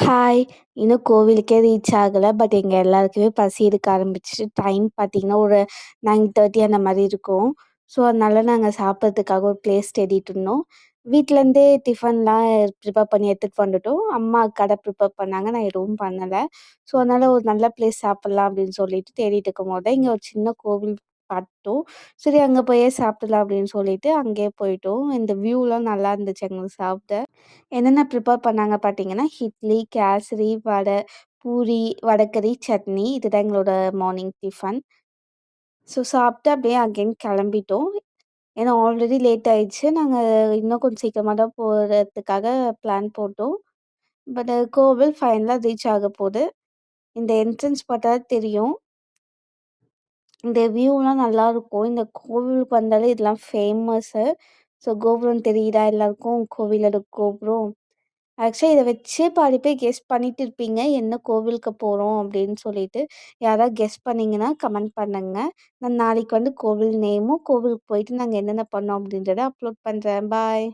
Hi! இன்னும் கோவிலுக்கே reach ஆகல. But எங்க எல்லாருக்குமே பசி எடுக்க ஆரம்பிச்சுருச்சு. டைம் பார்த்தீங்கன்னா, ஒரு 9:30 அந்த மாரி இருக்கும். ஸோ, அதனால நாங்க சாப்பிட்றதுக்காக ஒரு பிளேஸ் தேடிட்டு இருந்தோம். வீட்லேருந்தே டிஃபன்லாம் ப்ரிப்பேர் பண்ணி எடுத்துட்டு வந்துட்டோம். அம்மா கடை ப்ரிப்பேர் பண்ணாங்க. நான் எதுவும் பண்ணல. ஸோ, அதனால ஒரு நல்ல பிளேஸ் சாப்பிடலாம் அப்படின்னு சொல்லிட்டு தேடிட்டு இருக்கும்போது தான், இங்க ஒரு சின்ன கோவில் பார்த்தோம். சரி அங்க போயே சாப்பிடலாம் அப்படின்னு சொல்லிட்டு அங்கேயே போயிட்டோம். இந்த வியூலாம் நல்லா இருந்துச்சு எங்களுக்கு சாப்பிட. என்னென்ன ப்ரிப்பேர் பண்ணாங்க பார்த்தீங்கன்னா, இட்லி, கேசரி, வடை, பூரி, வடைக்கறி, சட்னி. இதுதான் எங்களோட மார்னிங் டிஃபன். ஸோ சாப்பிட்டு அப்படியே அகெயின் கிளம்பிட்டோம். ஏன்னா ஆல்ரெடி லேட் ஆயிடுச்சு. நாங்க இன்னும் கொஞ்சம் சீக்கிரமா தான் போறதுக்காக பிளான் போட்டோம். பட் கோவில் ஃபைனலா ரீச் ஆகப்போது. இந்த என்ட்ரன்ஸ் பார்த்தா தெரியும். இந்த வியூலாம் நல்லாருக்கும். இந்த கோவிலுக்கு வந்தாலே இதெல்லாம் ஃபேமஸ்ஸு. ஸோ கோபுரம் தெரியுதா எல்லாருக்கும்? கோவிலோட கோபுரம். ஆக்சுவலா இத வச்சே பாதி பேர் கெஸ் பண்ணிட்டு இருப்பீங்க. என்ன கோவிலுக்கு போறோம் அப்படின்னு சொல்லிட்டு. யாராவது கெஸ் பண்ணீங்கன்னா கமெண்ட் பண்ணுங்க. நான் நாளைக்கு வந்து கோவில் நேமும், கோவிலுக்கு போயிட்டு நாங்க என்னென்ன பண்ணோம் அப்படின்றத அப்லோட் பண்றேன். பாய்.